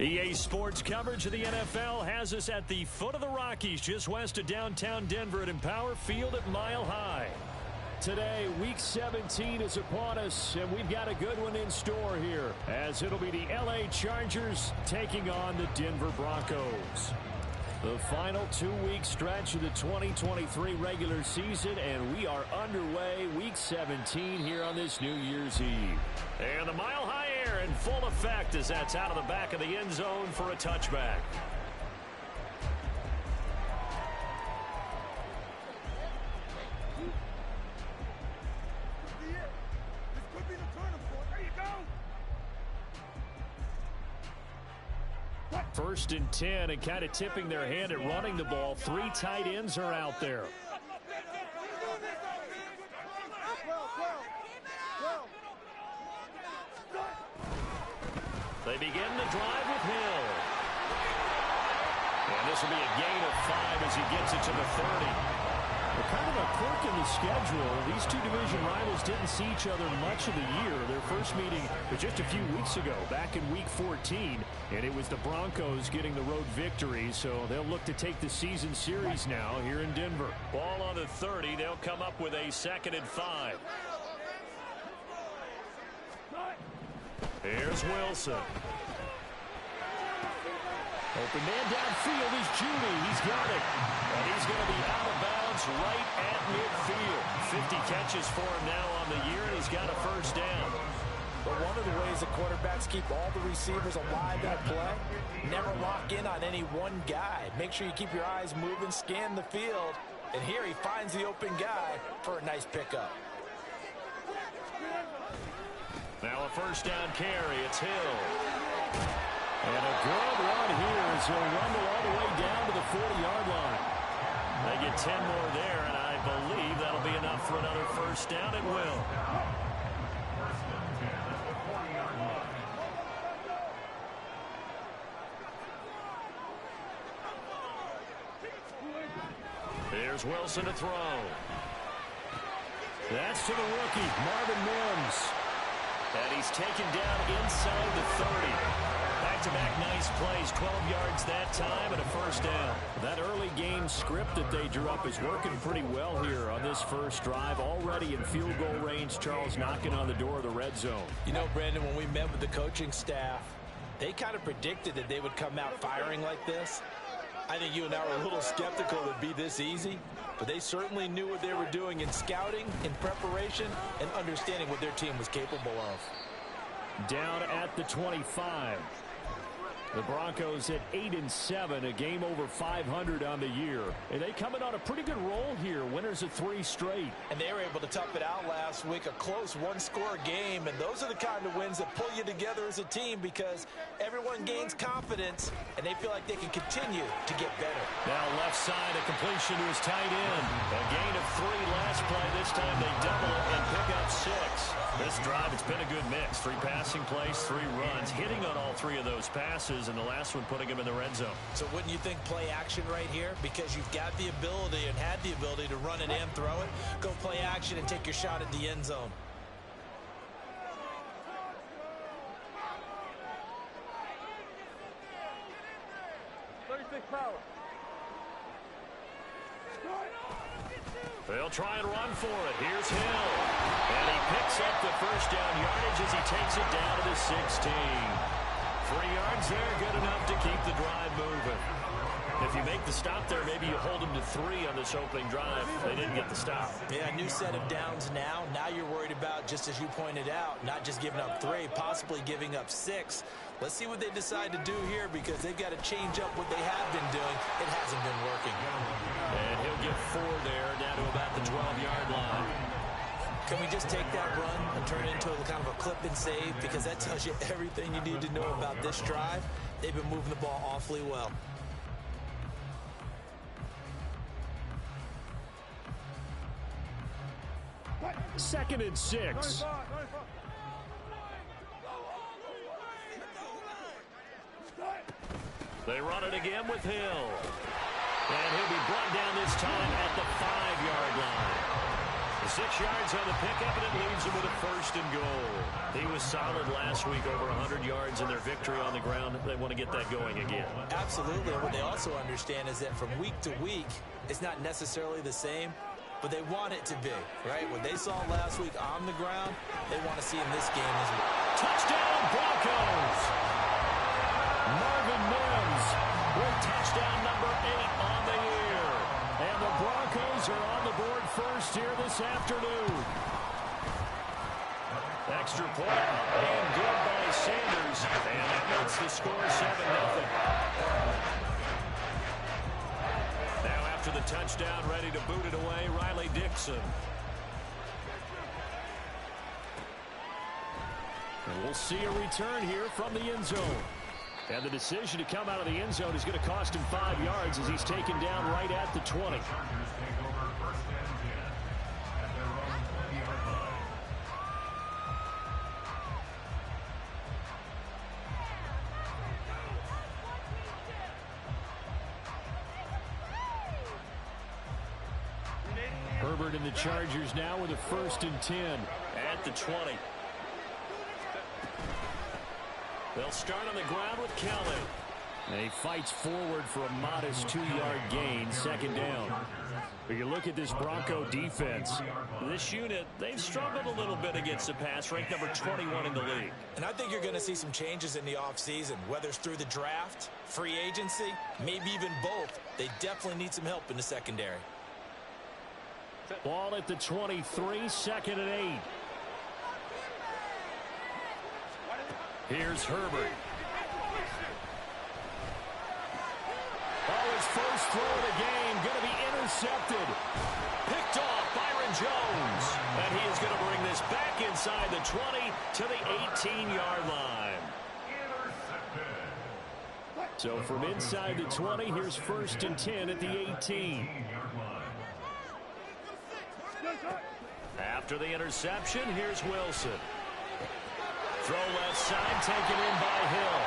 EA Sports coverage of the NFL has us at the foot of the Rockies, just west of downtown Denver at Empower Field at Mile High. Today, Week 17 is upon us, and we've got a good one in store here, as it'll be the LA Chargers taking on the Denver Broncos. The final 2-week stretch of the 2023 regular season, and we are underway Week 17 here on this New Year's Eve. And the Mile High air in full effect as that's out of the back of the end zone for a touchback. First and 10, and kind of tipping their hand at running the ball. 3 tight ends are out there. They begin the drive with Hill. And this will be a gain of 5 as he gets it to the 30. Well, kind of a quirk in the schedule. These two division rivals didn't see each other much of the year. Their first meeting was just a few weeks ago, back in Week 14, and it was the Broncos getting the road victory, so they'll look to take the season series now here in Denver. Ball on the 30. They'll come up with a 2nd and 5. Here's Wilson. Open man downfield is Judy. He's got it. And he's going to be out of bounds right at midfield. 50 catches for him now on the year, and he's got a first down. But one of the ways that quarterbacks keep all the receivers alive in a play, never lock in on any one guy. Make sure you keep your eyes moving, scan the field. And here he finds the open guy for a nice pickup. Now a first down carry. It's Hill. And a good run here as he'll rumble all the way down to the 40-yard line. They get 10 more there, and I believe that'll be enough for another first down. It will. Here's Wilson to throw. That's to the rookie, Marvin Mims. And he's taken down inside the 30. Back-to-back nice plays, 12 yards that time and a first down. That early game script that they drew up is working pretty well here on this first drive. Already in field goal range, Charles knocking on the door of the red zone. You know, Brandon, when we met with the coaching staff, they kind of predicted that they would come out firing like this. I think you and I were a little skeptical it would be this easy, but they certainly knew what they were doing in scouting, in preparation, and understanding what their team was capable of. Down at the 25. The Broncos at 8-7, a game over 500 on the year. And they coming on a pretty good roll here, winners of 3 straight. And they were able to tough it out last week, a close one-score game. And those are the kind of wins that pull you together as a team because everyone gains confidence and they feel like they can continue to get better. Now left side, a completion to his tight end. A gain of 3 last play. This time they double it and pick up 6. This drive, it's been a good mix. 3 passing plays, 3 runs, hitting on all 3 of those passes, and the last one putting him in the red zone. So wouldn't you think play action right here? Because you've got the ability and had the ability to run it and throw it. Go play action and take your shot at the end zone. They'll try and run for it. Here's Hill. And he picks up the first down yardage as he takes it down to the 16. 3 yards there, good enough to keep the drive moving. If you make the stop there, maybe you hold them to 3 on this opening drive. They didn't get the stop. Yeah, new set of downs now. Now you're worried about, just as you pointed out, not just giving up 3, possibly giving up 6. Let's see what they decide to do here because they've got to change up what they have been doing. It hasn't been working. And he'll get 4 there, down to about the 12-yard line. Can we just take that run and turn it into a kind of a clip and save? Because that tells you everything you need to know about this drive. They've been moving the ball awfully well. Second and 6. They run it again with Hill. And he'll be brought down this time at the 5-yard line. 6 yards on the pickup, and it leaves him with a 1st and goal. He was solid last week, over 100 yards in their victory on the ground. They want to get that going again. Absolutely. And what they also understand is that from week to week, it's not necessarily the same, but they want it to be, right? What they saw last week on the ground, they want to see in this game as well. Touchdown, Broncos! Marvin Mims with touchdown number 8 on the year. And the Broncos are on the board first here this afternoon. Extra point, and good by Sanders. And that makes the score 7-0. Now after the touchdown, ready to boot it away, Riley Dixon. And we'll see a return here from the end zone. And the decision to come out of the end zone is going to cost him 5 yards as he's taken down right at the 20. Herbert and the Chargers now with a 1st and 10 at the 20. They'll start on the ground with Kelly. And he fights forward for a modest 2-yard gain, 2nd down. But you look at this Bronco defense. This unit, they've struggled a little bit against the pass, ranked number 21 in the league. And I think you're going to see some changes in the offseason, whether it's through the draft, free agency, maybe even both. They definitely need some help in the secondary. Ball at the 23, 2nd and 8. Here's Herbert. Oh, his first throw of the game going to be intercepted. Picked off Byron Jones. And he is going to bring this back inside the 20 to the 18-yard line. So from inside the 20, here's 1st and 10 at the 18. After the interception, here's Wilson. Throw left side, taken in by Hill.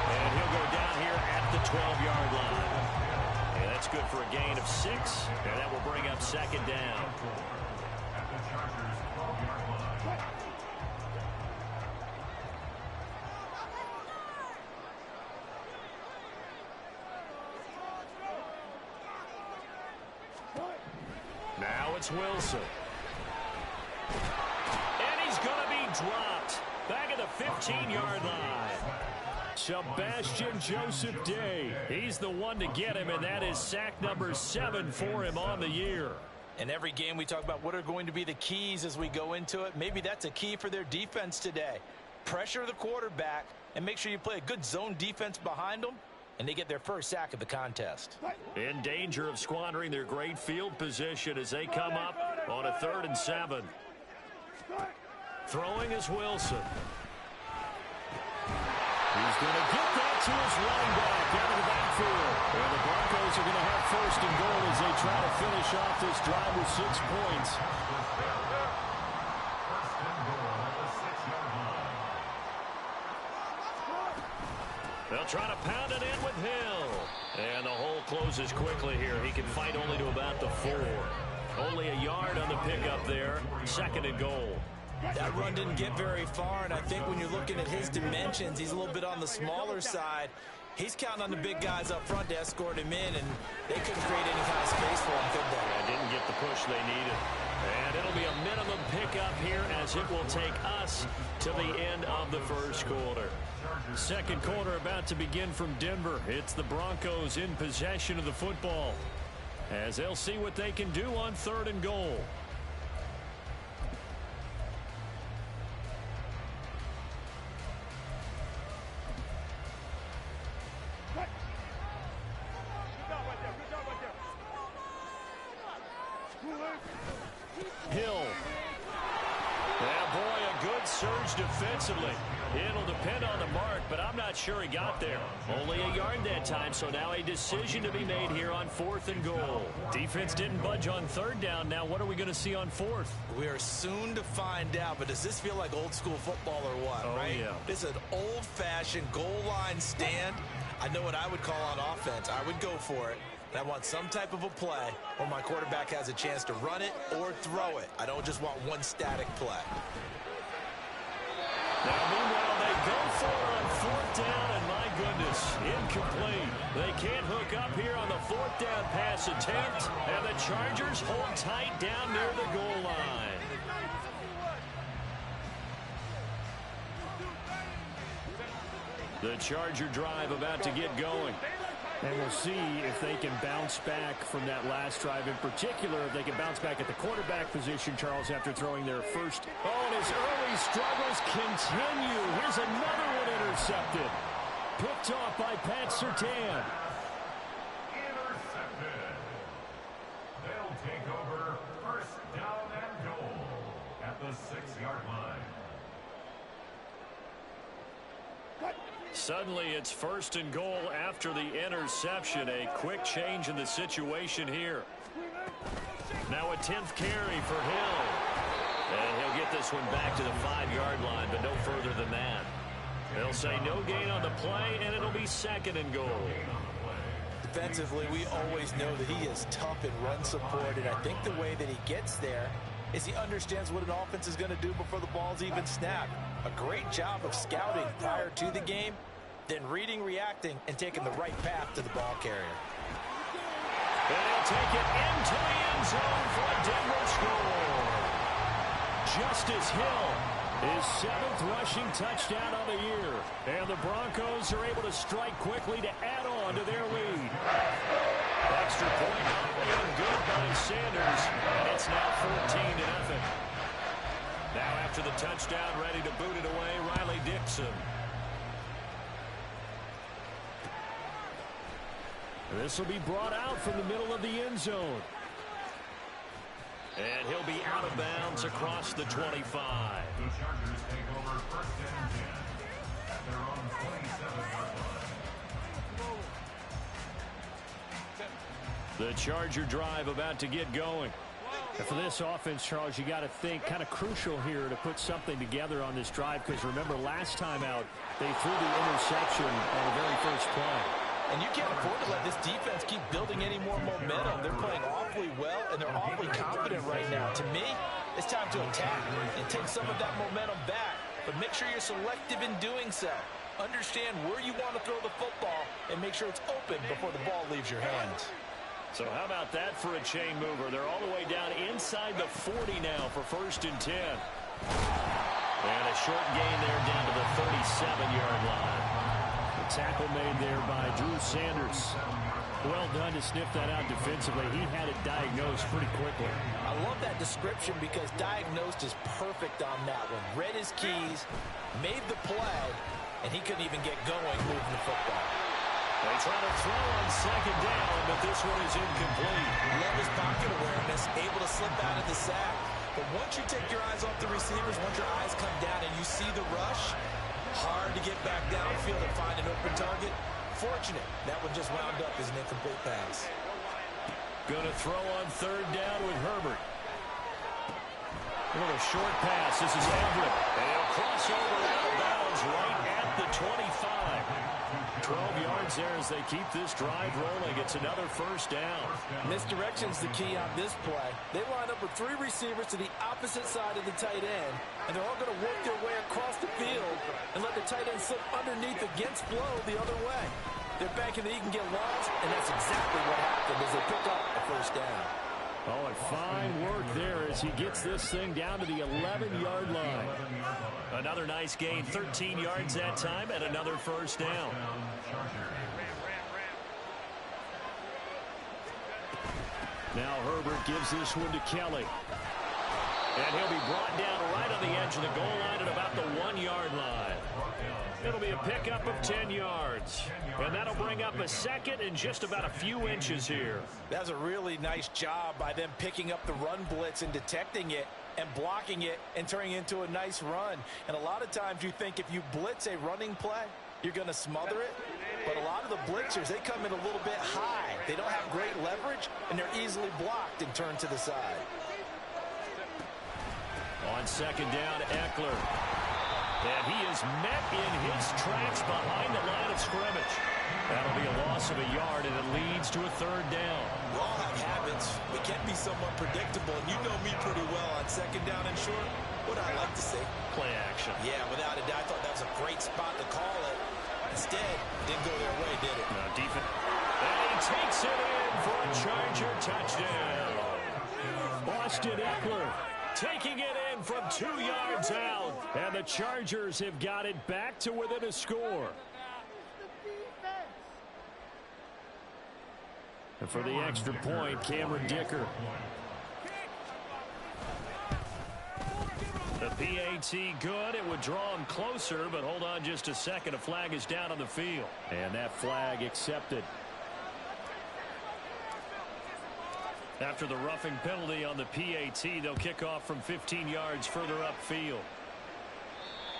And he'll go down here at the 12-yard line. And that's good for a gain of 6. And that will bring up 2nd down. Now it's Wilson. And he's going to be dropped. Back at the 15-yard line. Sebastian Joseph Day. He's the one to get him, and that is sack number 7 for him on the year. In every game we talk about what are going to be the keys as we go into it. Maybe that's a key for their defense today. Pressure the quarterback and make sure you play a good zone defense behind them, and they get their first sack of the contest. In danger of squandering their great field position as they come up on a 3rd and 7. Throwing is Wilson. He's going to get that to his running back out of the backfield. And the Broncos are going to have 1st and goal as they try to finish off this drive with 6 points. They'll try to pound it in with Hill. And the hole closes quickly here. He can fight only to about the 4. Only a yard on the pickup there. 2nd and goal. That run didn't get very far, and I think when you're looking at his dimensions, he's a little bit on the smaller side. He's counting on the big guys up front to escort him in, and they couldn't create any kind of space for him, could they? Yeah, didn't get the push they needed. And it'll be a minimum pickup here as it will take us to the end of the 1st quarter. 2nd quarter about to begin from Denver. It's the Broncos in possession of the football as they'll see what they can do on 3rd and goal. Hill. Yeah, boy, a good surge defensively. It'll depend on the mark, but I'm not sure he got there. Only a yard that time, so now a decision to be made here on 4th and goal. Defense didn't budge on 3rd down. Now what are we going to see on 4th? We are soon to find out, but does this feel like old school football or what, oh, right? Yeah. This is an old-fashioned goal line stand. I know what I would call on offense. I would go for it. I want some type of a play where my quarterback has a chance to run it or throw it. I don't just want one static play. Now, meanwhile, they go for it on fourth down, and my goodness, incomplete. They can't hook up here on the fourth down pass attempt, and the Chargers hold tight down near the goal line. The Charger drive about to get going. And we'll see if they can bounce back from that last drive. In particular, if they can bounce back at the quarterback position, Charles, after throwing their first. Oh, and his early struggles continue. Here's another one intercepted. Picked off by Pat Surtain. Intercepted. They'll take over first down and goal at the 6-yard line. Suddenly, it's first and goal after the interception. A quick change in the situation here. Now a 10th carry for Hill. And he'll get this one back to the 5-yard line, but no further than that. They'll say no gain on the play, and it'll be second and goal. Defensively, we always know that he is tough in run support, and I think the way that he gets there is he understands what an offense is going to do before the ball's even snapped. A great job of scouting prior to the game, then reading, reacting, and taking the right path to the ball carrier. And he'll take it into the end zone for a Denver score. Justice Hill, his 7th rushing touchdown of the year. And the Broncos are able to strike quickly to add on to their lead. Extra point and good by Sanders. And it's now 14-0. Now after the touchdown, ready to boot it away, Riley Dixon. This will be brought out from the middle of the end zone. And he'll be out of bounds across the 25. The Chargers take over first and 10 at their own 27-yard line. The Charger drive about to get going. And for this offense, Charles, you got to think kind of crucial here to put something together on this drive, because remember last time out they threw the interception on the very first play. And you can't afford to let this defense keep building any more momentum. They're playing awfully well, and they're awfully confident right now. To me, it's time to attack and take some of that momentum back. But make sure you're selective in doing so. Understand where you want to throw the football and make sure it's open before the ball leaves your hands. So how about that for a chain mover? They're all the way down inside the 40 now for first and 10. And a short gain there down to the 37-yard line. The tackle made there by Drew Sanders. Well done to sniff that out defensively. He had it diagnosed pretty quickly. I love that description because diagnosed is perfect on that one. Read his keys, made the play, and he couldn't even get going moving the football. They try to throw on second down, but this one is incomplete. Love his pocket awareness, able to slip out of the sack. But once you take your eyes off the receivers, once your eyes come down and you see the rush, hard to get back downfield and find an open target. Fortunate, that one just wound up as an incomplete pass. Going to throw on third down with Herbert. A little short pass. This is Everett. And he'll cross over out of bounds right at the 25. 12 yards there as they keep this drive rolling. It's another first down. Misdirection's the key on this play. They line up with 3 receivers to the opposite side of the tight end, and they're all going to work their way across the field and let the tight end slip underneath against flow the other way. They're banking that he can get lost, and that's exactly what happened as they pick up a first down. Oh, and fine work there as he gets this thing down to the 11-yard line. Another nice gain, 13 yards that time, and another first down. Now Herbert gives this one to Kelly. And he'll be brought down right on the edge of the goal line at about the 1-yard line. It'll be a pickup of 10 yards. And that'll bring up a second and just about a few inches here. That's a really nice job by them picking up the run blitz and detecting it and blocking it and turning it into a nice run. And a lot of times you think if you blitz a running play, you're going to smother it. But a lot of the blitzers, they come in a little bit high. They don't have great leverage, and they're easily blocked and turned to the side. On second down, Eckler. And he is met in his tracks behind the line of scrimmage. That'll be a loss of a yard, and it leads to a third down. We all have habits. We can be somewhat predictable, and you know me pretty well on second down and short. What I like to say? Play action. Yeah, without a doubt, I thought that was a great spot to call it. Instead, didn't go their way, did it? No, defense. And he takes it in for a Charger touchdown. Austin Eckler taking it in from 2 yards out. And the Chargers have got it back to within a score. And for the extra point, Cameron Dicker. The PAT good. It would draw him closer, but hold on just a second. A flag is down on the field. And that flag accepted. After the roughing penalty on the PAT, they'll kick off from 15 yards further upfield.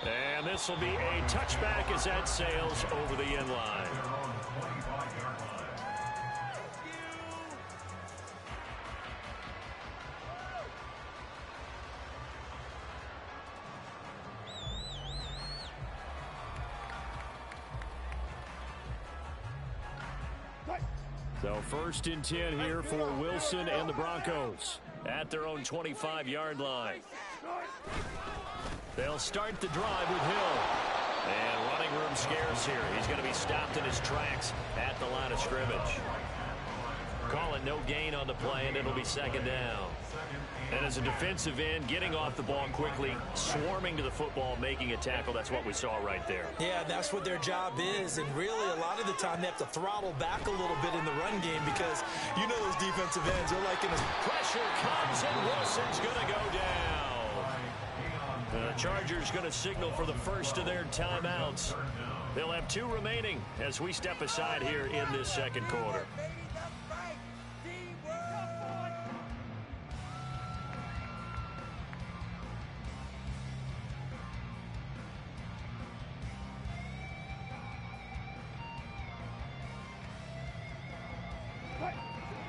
And this will be a touchback as that sails over the end line. So 1st and 10 here for Wilson and the Broncos at their own 25-yard line. They'll start the drive with Hill. And running room scarce here. He's going to be stopped in his tracks at the line of scrimmage. Call it no gain on the play, and it'll be second down. And as a defensive end, getting off the ball quickly, swarming to the football, making a tackle, that's what we saw right there. Yeah, that's what their job is, and really a lot of the time they have to throttle back a little bit in the run game because you know those defensive ends, they're like in a... Pressure comes, and Wilson's going to go down. The Chargers going to signal for the first of their timeouts. They'll have 2 remaining as we step aside here in this second quarter.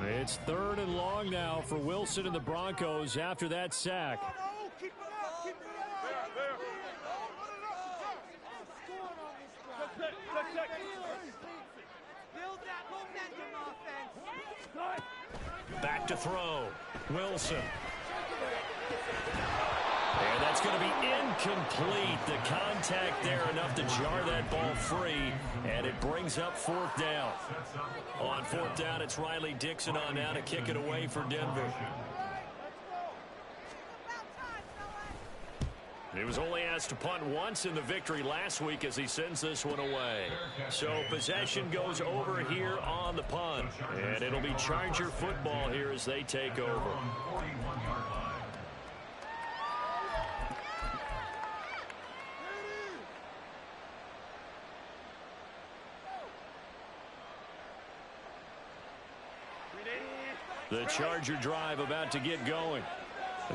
It's 3rd and long now for Wilson and the Broncos after that sack. Back to throw. Wilson. And that's going to be incomplete. The contact there enough to jar that ball free, and it brings up 4th down. On 4th down, it's Riley Dixon on now to kick it away for Denver. He was only asked to punt once in the victory last week as he sends this one away. So possession goes over here on the punt, and it'll be Charger football here as they take over. The Charger drive about to get going.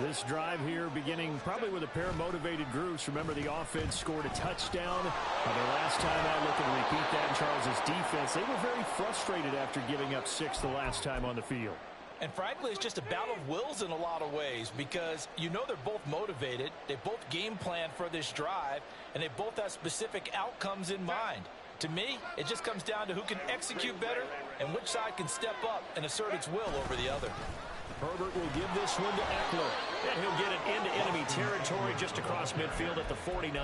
This drive here beginning probably with a pair of motivated groups. Remember, the offense scored a touchdown. Their last time out, looking to repeat that in Charles' defense. They were very frustrated after giving up 6 the last time on the field. And frankly, it's just a battle of wills in a lot of ways because you know they're both motivated. They both game plan for this drive, and they both have specific outcomes in mind. To me, it just comes down to who can execute better and which side can step up and assert its will over the other. Herbert will give this one to Eckler, and he'll get it into enemy territory just across midfield at the 49.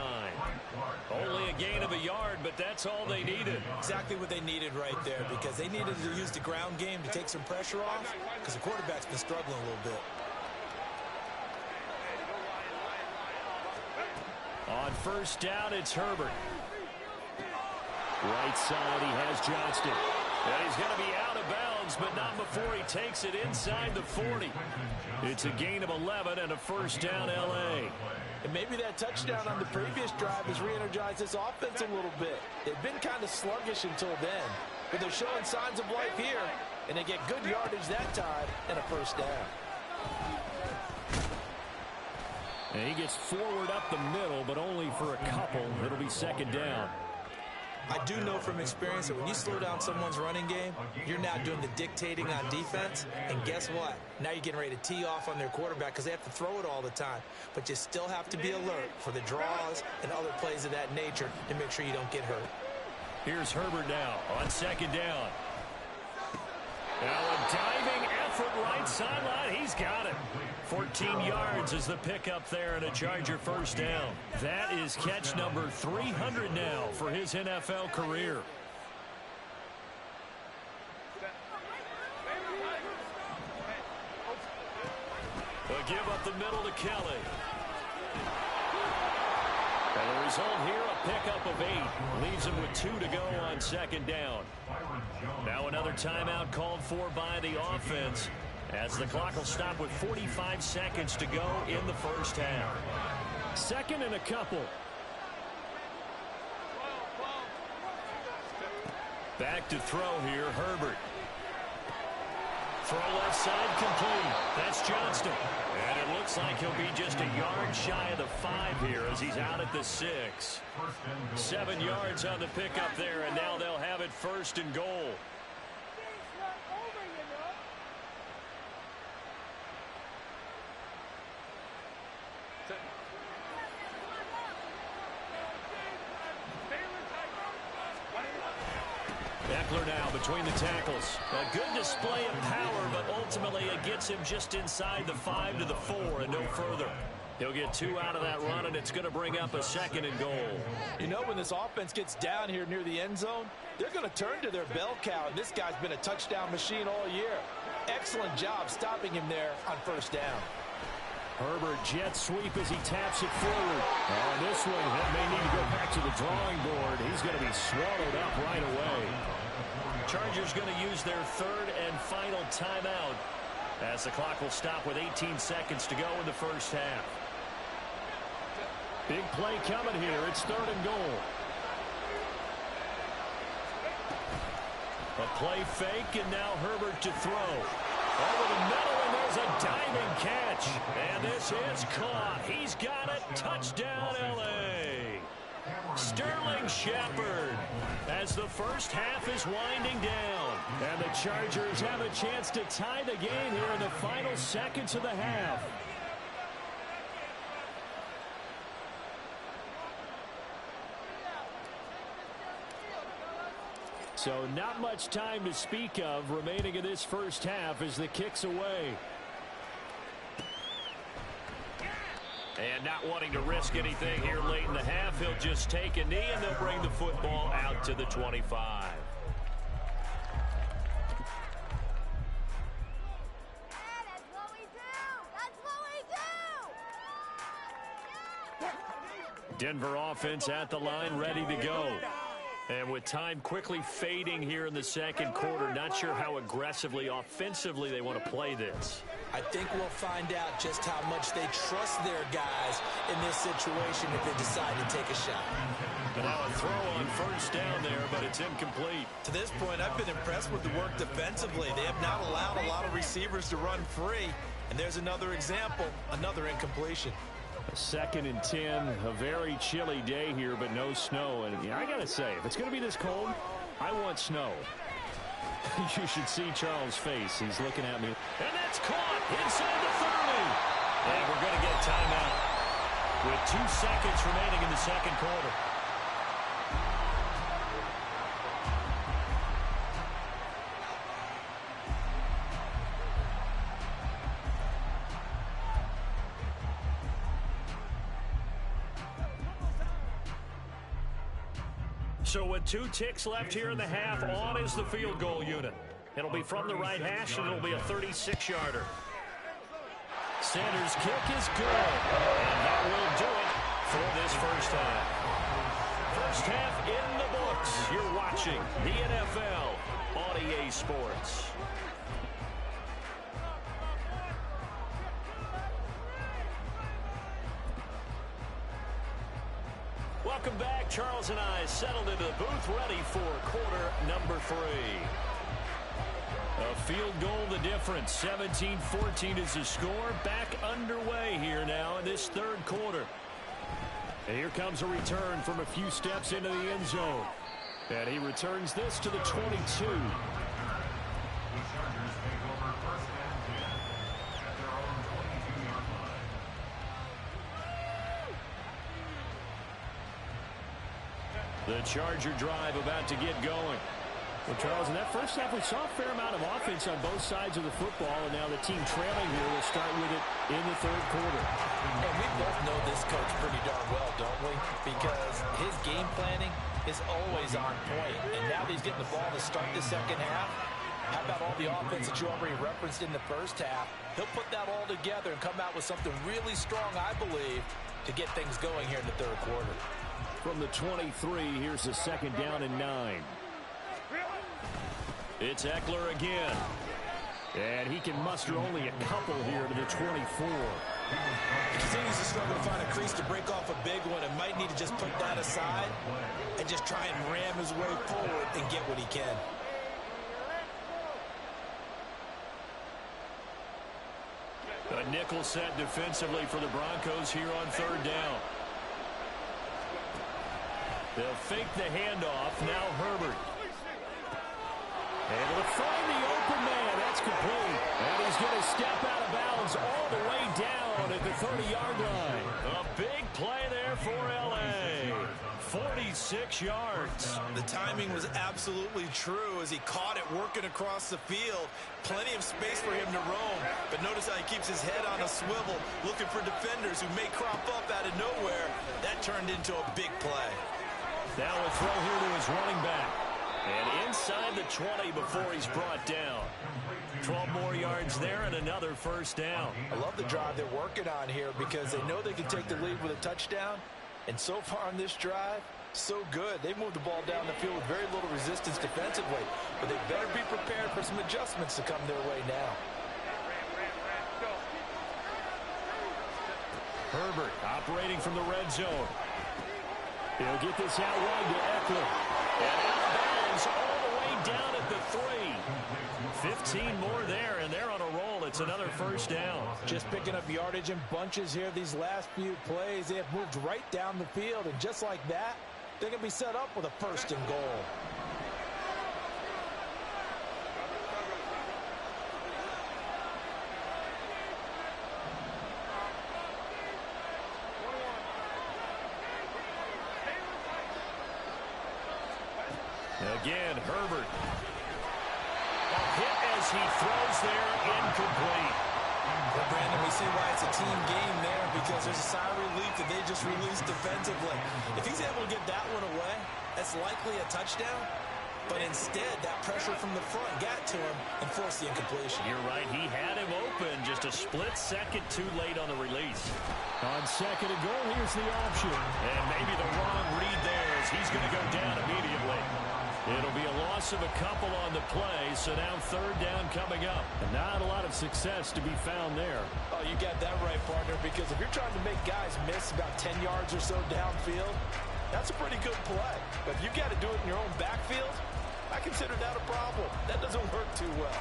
Only a gain of a yard, but that's all they needed. Exactly what they needed right there because they needed to use the ground game to take some pressure off because the quarterback's been struggling a little bit. On 1st down, it's Herbert. Right side, he has Johnston. And he's going to be out of bounds, but not before he takes it inside the 40. It's a gain of 11 and a 1st down, L.A. And maybe that touchdown on the previous drive has re-energized this offense a little bit. They've been kind of sluggish until then, but they're showing signs of life here, and they get good yardage that time and a 1st down. And he gets forward up the middle, but only for a couple. It'll be 2nd down. I do know from experience that when you slow down someone's running game, you're now doing the dictating on defense. And guess what? Now you're getting ready to tee off on their quarterback because they have to throw it all the time. But you still have to be alert for the draws and other plays of that nature to make sure you don't get hurt. Here's Herbert now on second down. Now a diving effort right sideline. He's got it. 14 yards is the pickup there and a Charger first down. That is catch number 300 now for his NFL career. A give up the middle to Kelly. And the result here, a pickup of 8. Leaves him with 2 to go on second down. Now another timeout called for by the offense, as the clock will stop with 45 seconds to go in the first half. Second and a couple. Back to throw here, Herbert. Throw left side complete. That's Johnston. And it looks like he'll be just a yard shy of the 5 here as he's out at the 6. 7 yards on the pickup there, and now they'll have it first and goal. Eckler now between the tackles. A good display of power, but ultimately it gets him just inside the 5 to the 4 and no further. He'll get 2 out of that run, and it's going to bring up a second and goal. You know, when this offense gets down here near the end zone, they're going to turn to their bell cow, and this guy's been a touchdown machine all year. Excellent job stopping him there on first down. Herbert jet sweep as he taps it forward. On this one, that may need to go back to the drawing board. He's going to be swallowed up right away. Chargers going to use their third and final timeout as the clock will stop with 18 seconds to go in the first half. Big play coming here. It's third and goal. A play fake, and now Herbert to throw. Over the middle, and there's a diving catch. And this is caught. He's got it. Touchdown, L.A. Sterling Shepard as the first half is winding down. And the Chargers have a chance to tie the game here in the final seconds of the half. So not much time to speak of remaining in this first half as the kick's away. And not wanting to risk anything here late in the half, he'll just take a knee and they'll bring the football out to the 25. Denver offense at the line, ready to go. And with time quickly fading here in the second quarter, not sure how aggressively, offensively they want to play this. I think we'll find out just how much they trust their guys in this situation if they decide to take a shot. And now a throw on first down there, but it's incomplete. To this point, I've been impressed with the work defensively. They have not allowed a lot of receivers to run free. And there's another example, another incompletion. Second and 10, a very chilly day here, but no snow. And I got to say, if it's going to be this cold, I want snow. You should see Charles' face. He's looking at me. And that's caught inside the 30. And we're going to get timeout with 2 seconds remaining in the second quarter. So with 2 ticks left here in the half, on is the field goal unit. It'll be from the right hash, and it'll be a 36-yarder. Sanders' kick is good, and that will do it for this first half. First half in the books. You're watching the NFL on EA Sports. Welcome back. Charles and I settled into the booth, ready for quarter number 3. A field goal the difference. 17-14 is the score. Back underway here now in this third quarter. And here comes a return from a few steps into the end zone. And he returns this to the 22. The Charger drive about to get going. Well, Charles, in that first half, we saw a fair amount of offense on both sides of the football, and now the team trailing here will start with it in the third quarter. And we both know this coach pretty darn well, don't we? Because his game planning is always on point. And now that he's getting the ball to start the second half, how about all the offense that you already referenced in the first half? He'll put that all together and come out with something really strong, I believe, to get things going here in the third quarter. From the 23, here's a second down and 9. It's Eckler again. And he can muster only a couple here to the 24. He continues to struggle to find a crease to break off a big one and might need to just put that aside and just try and ram his way forward and get what he can. A nickel set defensively for the Broncos here on third down. They'll fake the handoff. Now Herbert. Able to find the open man. That's complete. And he's going to step out of bounds all the way down at the 30-yard line. A big play there for L.A. 46 yards. The timing was absolutely true as he caught it working across the field. Plenty of space for him to roam. But notice how he keeps his head on a swivel, looking for defenders who may crop up out of nowhere. That turned into a big play. Now a throw here to his running back. And inside the 20 before he's brought down. 12 more yards there and another first down. I love the drive they're working on here because they know they can take the lead with a touchdown. And so far on this drive, so good. They moved the ball down the field with very little resistance defensively. But they better be prepared for some adjustments to come their way now. Herbert operating from the red zone. He'll get this out wide to Eckler. And out of bounds all the way down at the 3. 15 more there, and they're on a roll. It's another first down. Just picking up yardage in bunches here these last few plays. They have moved right down the field, and just like that, they're going to be set up with a first and goal. Again, Herbert. A hit as he throws there, incomplete. Well, Brandon, we see why it's a team game there because there's a sigh of relief that they just released defensively. If he's able to get that one away, that's likely a touchdown. But instead, that pressure from the front got to him and forced the incompletion. You're right. He had him open. Just a split second too late on the release. On second and goal, here's the option. And maybe the wrong read there as he's going to go down immediately. It'll be a loss of a couple on the play, so now third down coming up. And not a lot of success to be found there. Oh, you got that right, partner, because if you're trying to make guys miss about 10 yards or so downfield, that's a pretty good play. But if you've got to do it in your own backfield, I consider that a problem. That doesn't work too well.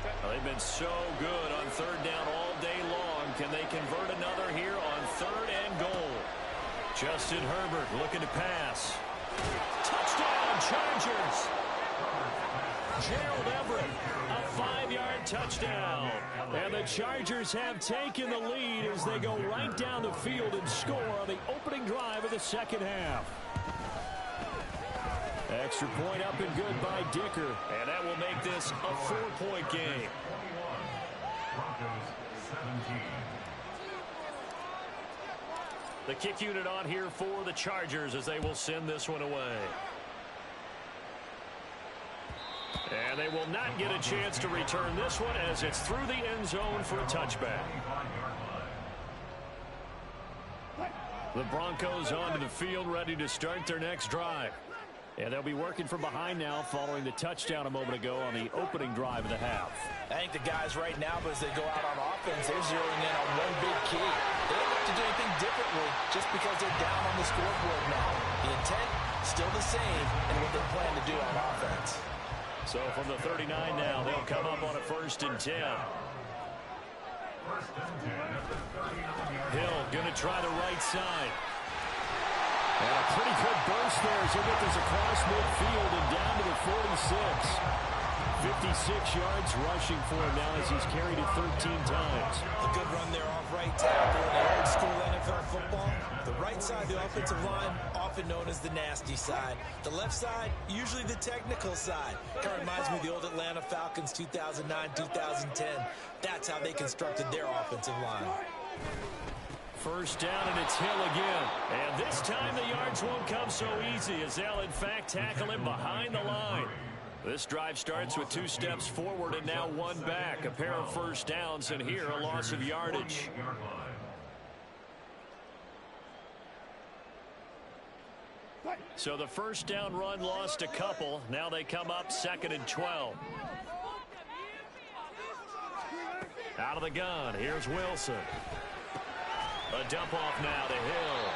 Well, they've been so good on third down all day long. Can they convert another here on third and goal? Justin Herbert looking to pass. Touchdown, Chargers! Gerald Everett, a 5-yard touchdown. And the Chargers have taken the lead as they go right down the field and score on the opening drive of the second half. Extra point up and good by Dicker. And that will make this a 4-point game. Broncos 17. The kick unit on here for the Chargers as they will send this one away. And they will not get a chance to return this one as it's through the end zone for a touchback. The Broncos onto the field ready to start their next drive. And they'll be working from behind now following the touchdown a moment ago on the opening drive of the half. I think the guys right now, as they go out on offense, they're zeroing in on one big key. They don't have to do anything differently just because they're down on the scoreboard now. The intent, still the same, and what they plan to do on offense. So from the 39 now, they'll come up on a 1st and 10. Hill going to try the right side. And a pretty good burst there as he'll get this across midfield and down to the 46. 56 yards rushing for him now as he's carried it 13 times. A good run there off right tackle in the old school NFL football. The right side of the offensive line, often known as the nasty side. The left side, usually the technical side. Kind of reminds me of the old Atlanta Falcons 2009, 2010. That's how they constructed their offensive line. First down, and it's Hill again. And this time the yards won't come so easy as they'll, in fact, tackle him behind the line. This drive starts with 2 steps forward and now 1 back. A pair of first downs, and here a loss of yardage. So the first down run lost a couple. Now they come up 2nd and 12. Out of the gun, here's Wilson. A dump off now to Hill.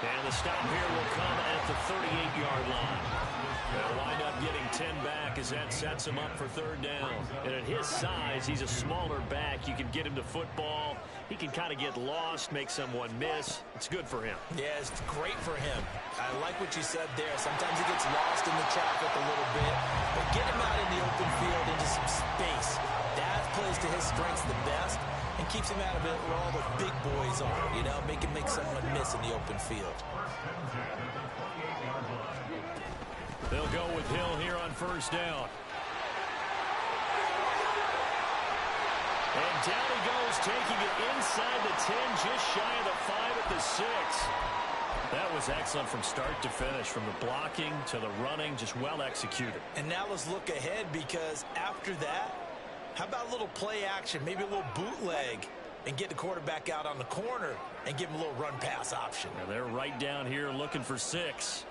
And the stop here will come at the 38-yard line. They'll wind up getting 10 back as that sets him up for 3rd down. And at his size, he's a smaller back. You can get him to football. He can kind of get lost, make someone miss. It's good for him. Yeah, it's great for him. I like what you said there. Sometimes he gets lost in the traffic a little bit. But get him out in the open field into some space. That plays to his strengths the best and keeps him out of it where all the big boys are. You know, make someone miss in the open field. They'll go with Hill here on first down. And down he goes, taking it inside the 10, just shy of the 5 at the 6. That was excellent from start to finish, from the blocking to the running, just well executed. And now let's look ahead, because after that, how about a little play action, maybe a little bootleg, and get the quarterback out on the corner and give him a little run-pass option. Now they're right down here looking for 6.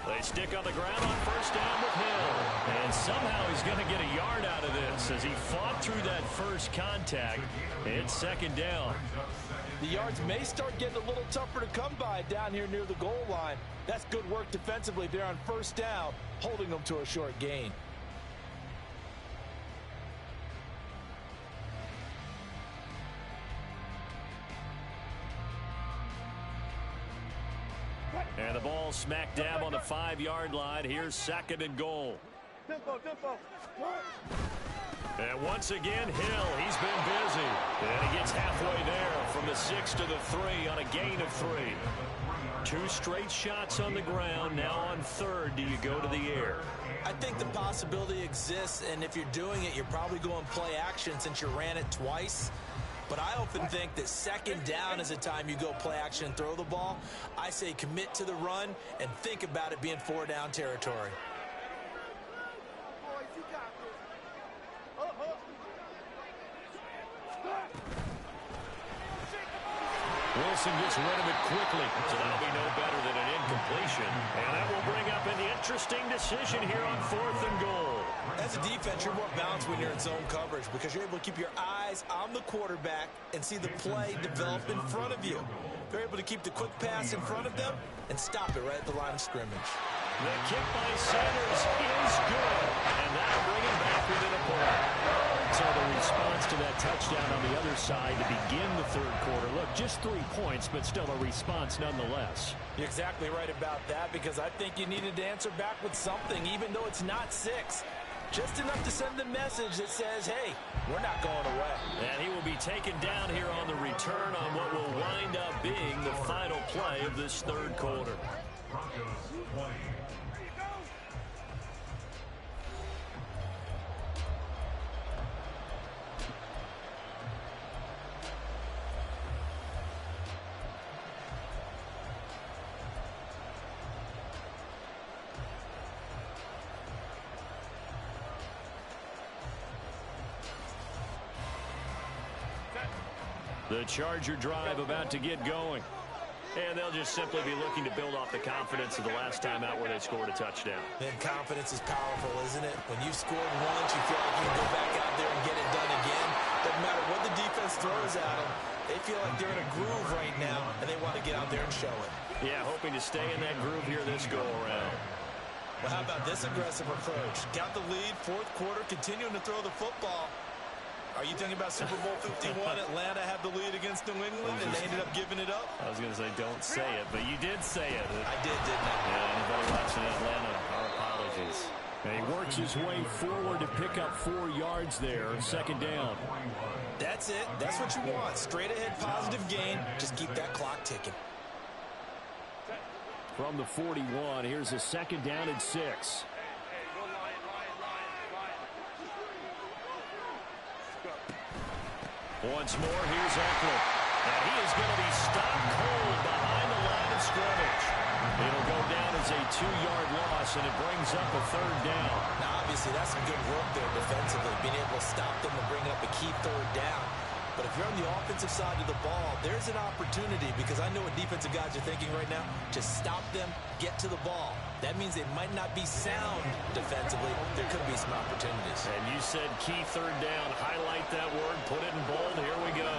They stick on the ground on first down with Hill. And somehow he's going to get a yard out of this as he fought through that first contact. It's 2nd down. The yards may start getting a little tougher to come by down here near the goal line. That's good work defensively there on first down, holding them to a short gain. And the ball smack dab on the 5-yard line. Here's 2nd and goal. And once again, Hill, he's been busy. And he gets halfway there from the 6 to the 3 on a gain of 3. 2 straight shots on the ground. Now on 3rd, do you go to the air? I think the possibility exists, and if you're doing it, you're probably going play action since you ran it twice. But I often think that 2nd down is a time you go play action and throw the ball. I say commit to the run and think about it being 4-down territory. Wilson gets rid of it quickly, so that'll be no better than an incompletion. And that will bring up an interesting decision here on 4th and goal. As a defense, you're more balanced when you're in zone coverage because you're able to keep your eyes on the quarterback and see the play develop in front of you. They're able to keep the quick pass in front of them and stop it right at the line of scrimmage. The kick by Sanders is good, and that'll bring him back within a point. So the response to that touchdown on the other side to begin the 3rd quarter. Look, just 3 points, but still a response nonetheless. You're exactly right about that, because I think you needed to answer back with something, even though it's not 6. Just enough to send the message that says, hey, we're not going away. And he will be taken down here on the return on what will wind up being the final play of this 3rd quarter. The Charger drive about to get going. And they'll just simply be looking to build off the confidence of the last time out where they scored a touchdown. And confidence is powerful, isn't it? When you've scored once, you feel like you can go back out there and get it done again. Doesn't matter what the defense throws at them. They feel like they're in a groove right now, and they want to get out there and show it. Yeah, hoping to stay in that groove here this go-around. Well, how about this aggressive approach? Got the lead, 4th quarter, continuing to throw the football. Are you thinking about Super Bowl 51? Atlanta had the lead against New England, and they ended up giving it up? I was going to say don't say it, but you did say it. I did, didn't I? Yeah, anybody watching Atlanta, our apologies. And he works his way forward to pick up 4 yards there. Second down. That's it. That's what you want. Straight ahead positive gain. Just keep that clock ticking. From the 41, here's a second down and 6. Once more, here's Eckler. And he is going to be stopped cold behind the line of scrimmage. It'll go down as a 2-yard loss, and it brings up a third down. Now, obviously, that's some good work there defensively, being able to stop them and bring up a key third down. But if you're on the offensive side of the ball, there's an opportunity, because I know what defensive guys are thinking right now, to stop them, get to the ball. That means they might not be sound defensively. There could be some opportunities. And you said key third down. Highlight that word. Put it in bold. Here we go.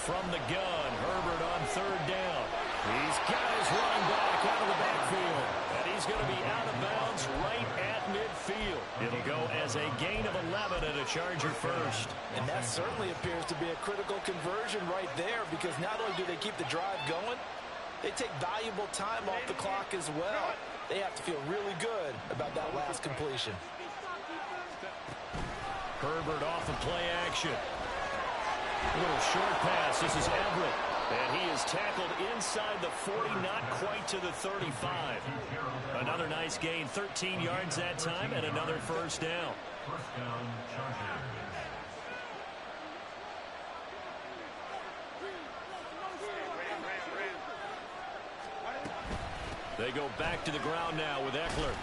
From the gun, Herbert on third down. He's got his running back out of the backfield. And he's going to be out of bounds right at midfield. It'll go as a gain of 11 and a Charger first. And that certainly appears to be a critical conversion right there, because not only do they keep the drive going, they take valuable time off the clock as well. They have to feel really good about that last completion. Herbert off of play action. A little short pass. This is Everett. And he is tackled inside the 40, not quite to the 35. Another nice gain, 13 yards that time, and another first down. First down, Chargers. They go back to the ground now with Eckler.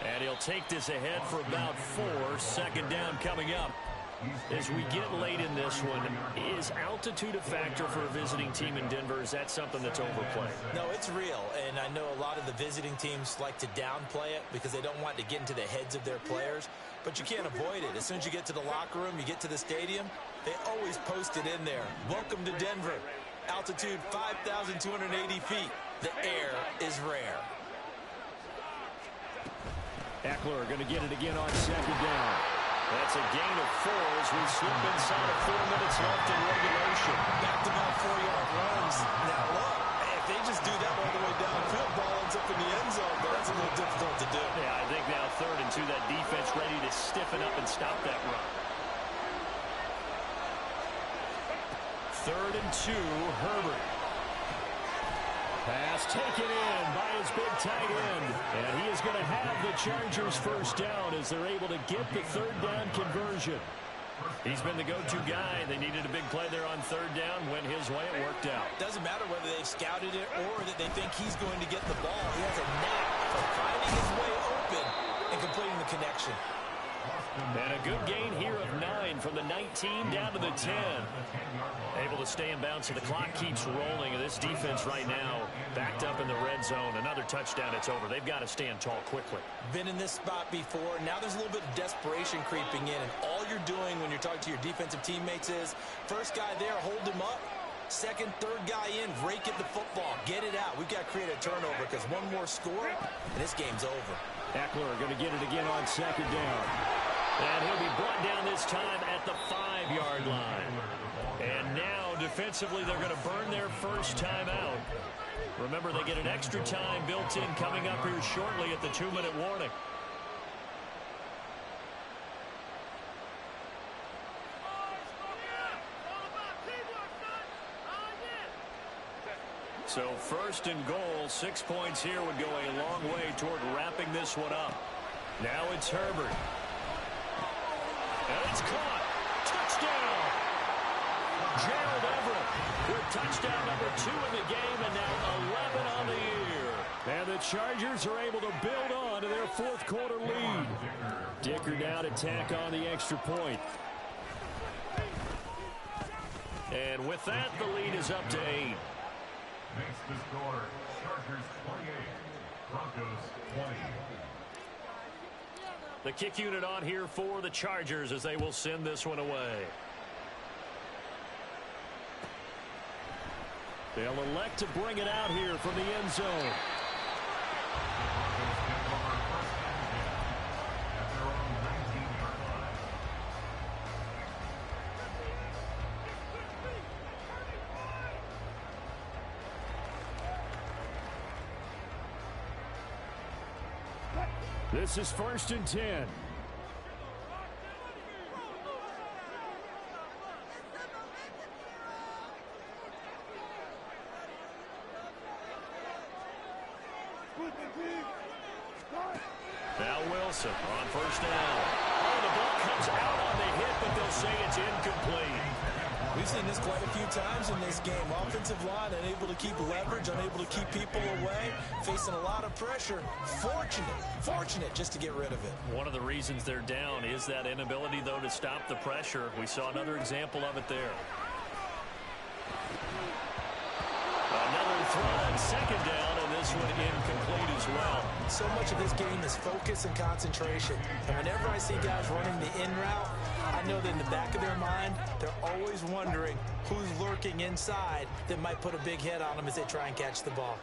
And he'll take this ahead for about 4. Second down coming up. As we get late in this one, is altitude a factor for a visiting team in Denver? Is that something that's overplayed? No, it's real, and I know a lot of the visiting teams like to downplay it because they don't want to get into the heads of their players, but you can't avoid it. As soon as you get to the locker room, you get to the stadium, they always post it in there. Welcome to Denver. Altitude 5,280 feet. The air is rare. Eckler going to get it again on second down. That's a gain of 4 as we slip inside of 4 minutes left in regulation. Back-to-back 4-yard runs. Now, look, if they just do that all the way downfield, ball ends up in the end zone, but that's a little difficult to do. Yeah, I think now 3rd and 2, that defense ready to stiffen up and stop that run. 3rd and 2, Herbert. Pass taken in by his big tight end. And he is going to have the Chargers first down as they're able to get the third down conversion. He's been the go-to guy. They needed a big play there on third down. Went his way. It worked out. Doesn't matter whether they've scouted it or that they think he's going to get the ball. He has a knack for finding his way open and completing the connection. And a good gain here of 9 from the 19 down to the 10. Able to stay in bounds, so the clock keeps rolling. And this defense right now backed up in the red zone. Another touchdown, it's over. They've got to stand tall quickly. Been in this spot before. Now there's a little bit of desperation creeping in. And all you're doing when you're talking to your defensive teammates is, first guy there, hold him up. Second, third guy in, rake at the football. Get it out. We've got to create a turnover because one more score, and this game's over. Eckler going to get it again on second down. And he'll be brought down this time at the 5-yard line. And now, defensively, they're going to burn their first time out. Remember, they get an extra time built in coming up here shortly at the 2-minute warning. So first and goal, 6 points here would go a long way toward wrapping this one up. Now it's Herbert. And it's caught. Touchdown. Gerald Everett with touchdown number 2 in the game, and now 11 on the year. And the Chargers are able to build on to their 4th quarter lead. Dicker now to tack on the extra point. And with that, the lead is up to 8. Makes the score Chargers 28, Broncos 20. The kick unit on here for the Chargers as they will send this one away. They'll elect to bring it out here from the end zone. This is 1st and 10. Now Wilson on 1st down. Oh, the ball comes out on the hit, but they'll say it's incomplete. We've seen this quite a few times in this game. Offensive line unable to keep leverage, unable to keep people away, facing a lot of pressure. Fortunate just to get rid of it. One of the reasons they're down is that inability, though, to stop the pressure. We saw another example of it there. Another throw on 2nd down, and this one incomplete as well. So much of this game is focus and concentration. And whenever I see guys running the in route, I know that in the back of their mind, they're always wondering who's lurking inside that might put a big hit on them as they try and catch the ball.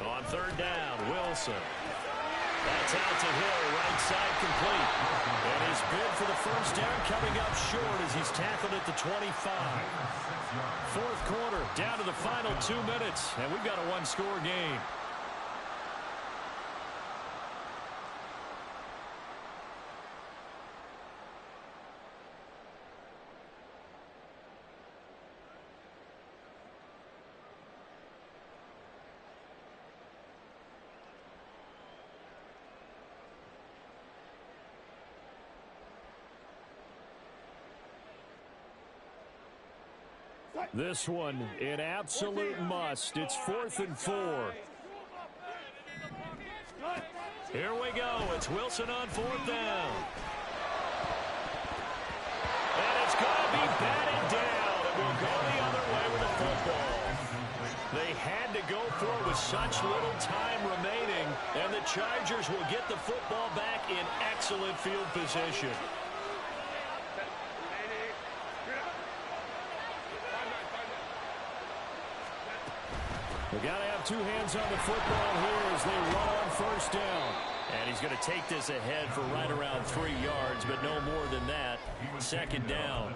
On 3rd down, Wilson. That's out to Hill, right side complete. And his bid for the 1st down coming up short as he's tackled at the 25. 4th quarter, down to the final 2 minutes, and we've got a one-score game. This one, an absolute must. It's 4th and 4. Here we go. It's Wilson on 4th down. And it's going to be batted down. It will go the other way with the football. They had to go for it with such little time remaining, and the Chargers will get the football back in excellent field position. They've got to have two hands on the football here as they run on 1st down. And he's going to take this ahead for right around 3 yards, but no more than that. 2nd down.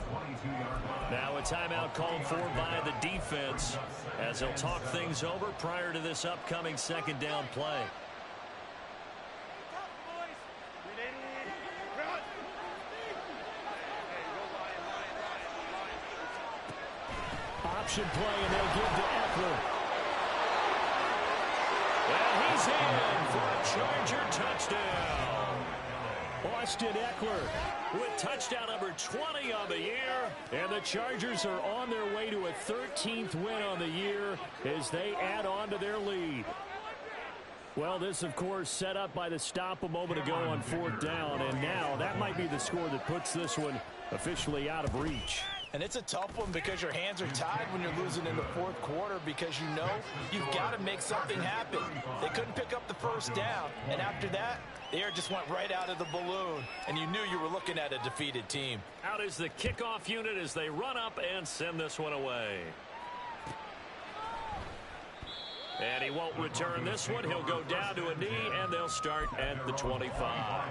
Now a timeout called for by the defense as they'll talk things over prior to this upcoming 2nd down play. Option play, and they'll give to Eckler. And he's in for a Charger touchdown. Austin Eckler with touchdown number 20 on the year. And the Chargers are on their way to a 13th win on the year as they add on to their lead. Well, this, of course, set up by the stop a moment ago on 4th down. And now that might be the score that puts this one officially out of reach. And it's a tough one because your hands are tied when you're losing in the 4th quarter because you know you've got to make something happen. They couldn't pick up the 1st down, and after that, the air just went right out of the balloon, and you knew you were looking at a defeated team. Out is the kickoff unit as they run up and send this one away. And he won't return this one. He'll go down to a knee, and they'll start at the 25.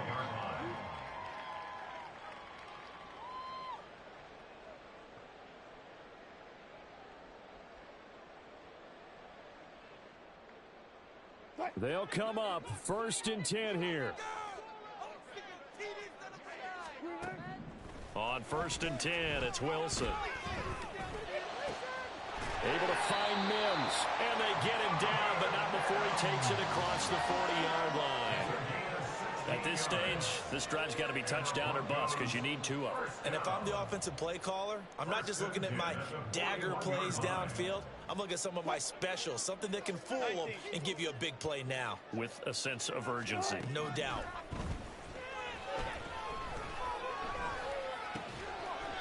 They'll come up 1st and 10 here. On 1st and 10, it's Wilson. Able to find Mims, and they get him down, but not before he takes it across the 40-yard line. At this stage, this drive's got to be touchdown or bust because you need 2 of them. And if I'm the offensive play caller, I'm not just looking at my dagger plays downfield. I'm looking at some of my specials, something that can fool them and give you a big play now. With a sense of urgency. No doubt.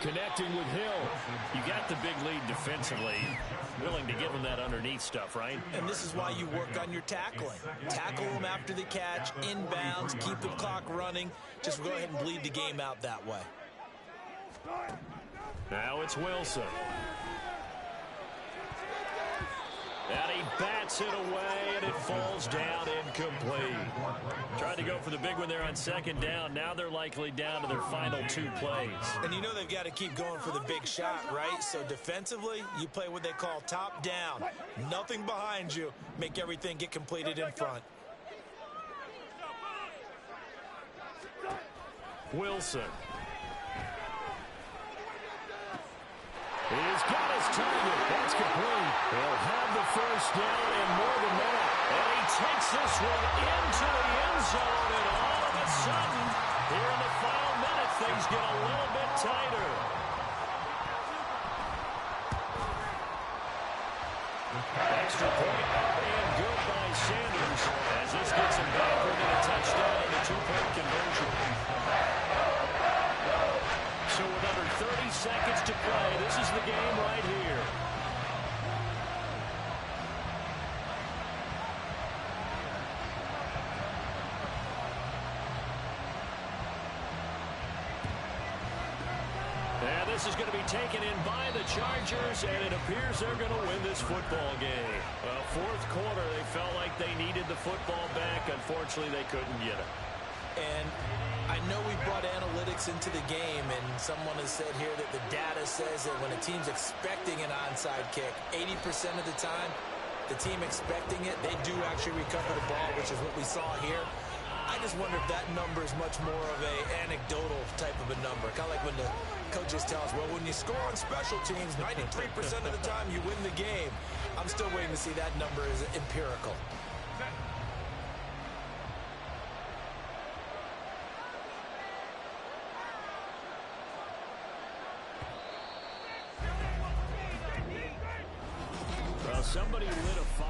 Connecting with Hill. You got the big lead defensively. Willing to give him that underneath stuff, right? And this is why you work on your tackling. Tackle them after the catch, inbounds, keep the clock running. Just go ahead and bleed the game out that way. Now it's Wilson. And he bats Hits it away, and it falls down incomplete. Tried to go for the big one there on second down. Now they're likely down to their final 2 plays. And you know they've got to keep going for the big shot, right? So defensively, you play what they call top down. Nothing behind you. Make everything get completed in front. Wilson. He's got his target. That's complete. He'll have the first down and more than that. And he takes this one into the end zone. And all of a sudden, here in the final minute, things get a little bit tighter. Extra point up and good by Sanders. As this gets him back within a touchdown and a 2-point conversion. So with under 30 seconds to play, this is the game right here. And this is going to be taken in by the Chargers, and it appears they're going to win this football game. Fourth quarter, they felt like they needed the football back. Unfortunately, they couldn't get it. And I know we brought analytics into the game, and someone has said here that the data says that when a team's expecting an onside kick, 80% of the time, the team expecting it, they do actually recover the ball, which is what we saw here. I just wonder if that number is much more of a anecdotal type of a number. Kind of like when the coaches tell us, well, when you score on special teams, 93% of the time you win the game. I'm still waiting to see that number is empirical. Well, somebody lit a fire.